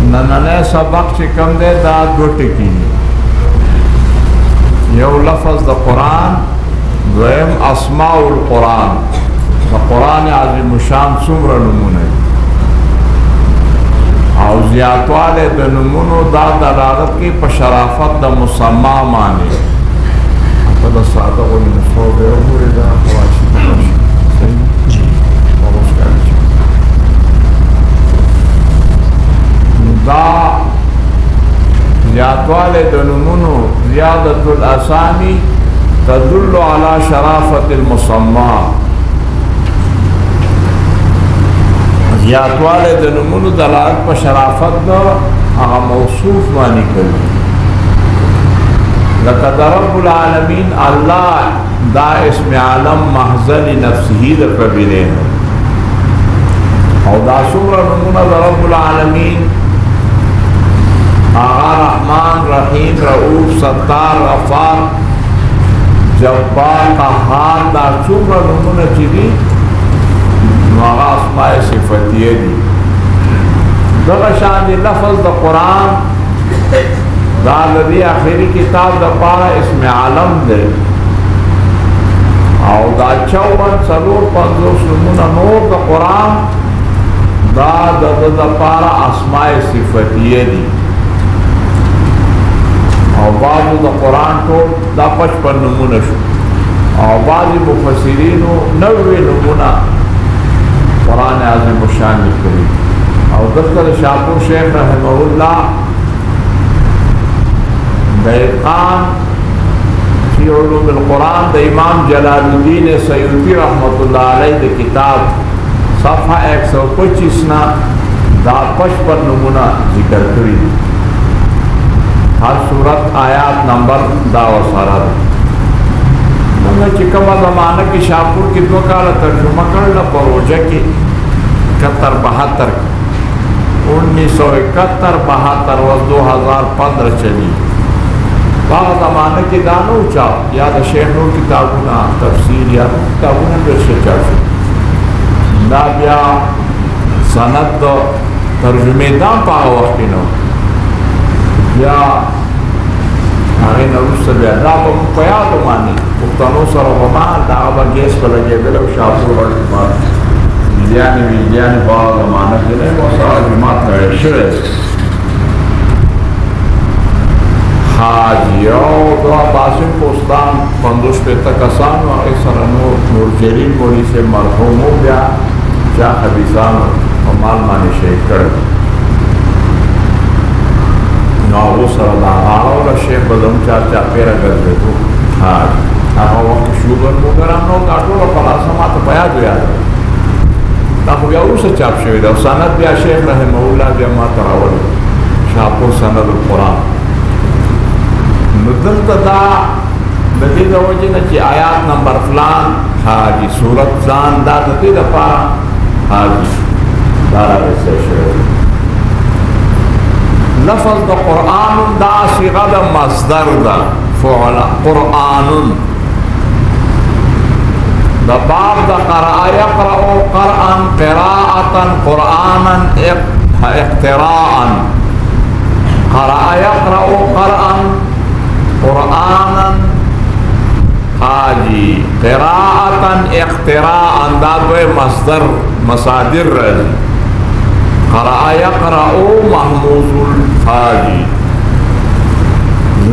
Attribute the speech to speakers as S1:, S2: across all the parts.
S1: नन्हे सबक चिकम दे दा दो टिकी यौ लफ्ज़ द कुरान द्वयम अस्माउल कुरान द कुरान आज़िम शान सुमर नमूने और ज़ियातवाले द नमूनो दा दलालत की पशराफत द मुसम्मा माने तो द सादा को निस्बो दे हुए दा ख़वाशी जी और उसका दा ज़ियातवाले द नमूनो ज़ियादतुल असामी तदुल्लु अला शराफतिल मुसम्मा ज़ियातवाले द नमूनो दलालत पर शराफत द मौसूफ मानी करी लक़द रब्बुल आलमीन अल्लाह दा इसमें आलम महज़न नफ्सिही द कबीरे है और दा सूरा नमूना द रब्बुल आलमीन आगा रहमान रहीम रऊफ सत्तार गफ़ार जब्बार क़हार दा सूरा नमूना चीज़ी आगा अस्माए सिफ़तिये दी दगा शान लफ्ज़ द कुरान दा लदी आखिरी किताब द पारा इसमें आलम दे और दा 54 सलोर 50 नमूना नूर द कुरान दा द पारा अस्माए सिफ़तिये दी और बाज़ द कुरान तो दा 55 नमूना शु और बाज़ मुफस्सिरीन 90 नमूना कुरान आज़िम शान निकली और दफ्तर शाहपुर शेख रहमहुल्लाह बैकान फी उलूमिल कुरान द इमाम जलालुद्दीन सयूती रहमतुल्लाह अलैह द किताब सफ़ा 125 ना दा 55 नमूना जिक्र करी हर सूरत आयात नंबर दा वसारा चिकमा ज़माना की शाहपुर की 2 काल तर्जुमा कर प्रोजा की 71-72 1971-72 व 2015 चली बाग ज़माने की दानो चाप या द शेख नूर किताबुना तफसीर या किताबुना दर्शे चाशु ना बिया सनद तर्जुमे दाम पा वक्त नो या आगे नरुस से बिया दा बम पया तो मानी उतनो सर वमा दा अब गैस पर लगे बेलो शाहपुर और बात विज्ञान बाग ज़माने के लिए बहुत सारा जमात है शेर हाजियो दो बासिम पोस्तान 50 कसान व नूर जरीन बोली से मरहूम हो गया क्या हबीसान और माल मानी शेख कर नावो सरदा और शेख बदम चाचा पेरा करते तो हाँ वक्त शुगर मुगर हम लोग काटो और पला समा तो पया गया ताकि या उसे चाप शेख और सनद बिया शेख रहमहुल्लाह जमा तरावल शाहपुर सनद कुरान नुदल तदा नदी दवजे न कि आयात नंबर फलान हाजी सूरत जान दा नदी दपा हाजी दारा से शेर लफ्ज़ द कुरान दा सिगा द मस्दर दा फ़अल कुरान द बाब द क़रा यक़रअ क़रअन क़िराअतन कुरानन इक़्तिराअन क़रा यक़रअ क़रअन कुरानन हाजी क़िराअतन इक़्तिराअन दादवे मस्दर मसादिर रज़ी क़रा यक़रअ महमूज़ुल हाजी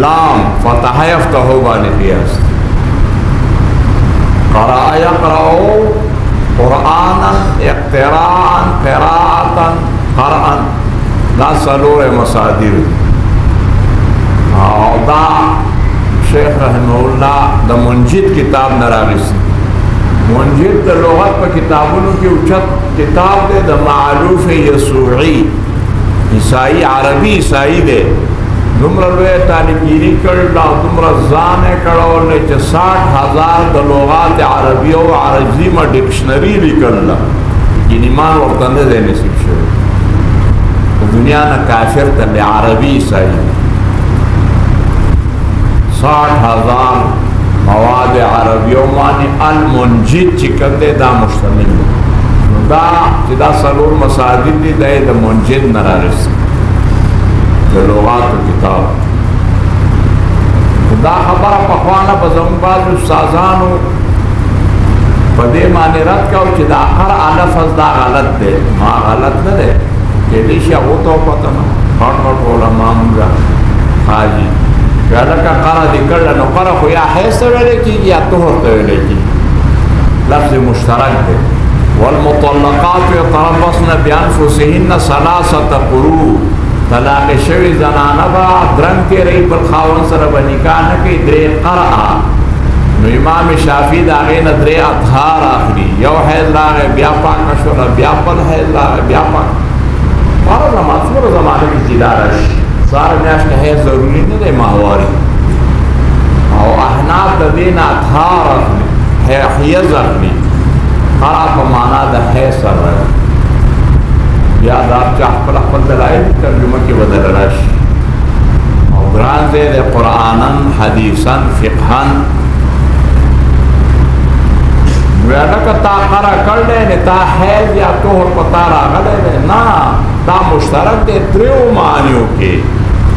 S1: लाम फ़तह यफ़्तहु बानी क़ियास क़रा यक़रअ कुरानन इक़्तिराअन क़िराअतन क़रअन दा सलोर मसादिर दा शेख रहमहुल्लाह द मुंजिद किताब नरागिस मुंजिद द लुगत पर किताबों की उचत किताब दे द मारूफ यसुई ईसाई अरबी ईसाई दे दुमरा वे तालिबीरी कर ला दुमरा जाने करो ने 60,000 द लुगात अरबी और अरबी में डिक्शनरी लिखल ला इनिमान वक्त ने देने शिक्षा दुनिया न काफिर तले अरबी ईसाई 60,000 मवाद अरबियों मानी अल मुंजिद चिकंदे दा मुश्तमिल दा जिदा सलूर मसाजिद दी दे द मुंजिद नरारिस लुगात किताब दा खबर पखवाना बजम्बाज साजानो पदे माने रद का दा हर लफ्ज़ दा गलत दे मां गलत न दे के दिशा वो तो पता ना हट बोला मामूला हाजी कहला का करा दिकर न करा को या है सवेरे की या तोहर तवेले की लफ्ज़ मुश्तरक दे वल्मुतल्लक़ात यतरब्बस्न बिअन्फुसिहिन्न सलासत क़ुरू तलाक़ शवी ज़नाना बा द्रम के रही पर खावन सर बनिका न के द्रे क़रा नो इमाम शाफी दागे न द्रे अतहार आखरी यो हैज़ लागे ब्यापा कशोर ब्यापन हैज़ लागे ब्यापा और ज़माने की जिदारश सारे न्याश का है ज़रूरी नहीं दे माहवारी और अहनाफ दीन अतहार आखरी है हियज़ आखरी क़रा को माना द है सर याद आप चाह पर अखबल दलाइल तर्जुमा के बदल रश और ग्रान से दे कुरानन हदीसन फ़िक़हन वेला का ता करा कर ले ने ता है या तो पता रहा ले ना ता मुश्तरक दे त्रियो मानियों के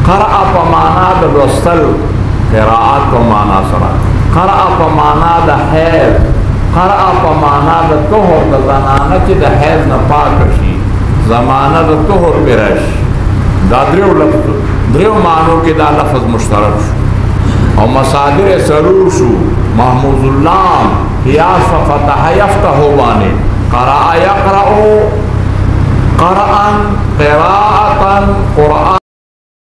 S1: क़रा प माना द रसल क़राअत प माना सरा क़रा प माना द है क़रा प माना द तोहर द ज़नाना कि द हैज़ न पाक शी ज़माना द तोहर पेरश दा द्रियो मानो के दा लफ्ज़ मुश्तरक शु और मसादिर सरूर शु महमूजुल्लाम हियास फ़तह यफ़्तहु बाने क़रा यक़रअु क़रअन क़िराअतन क़ुरआन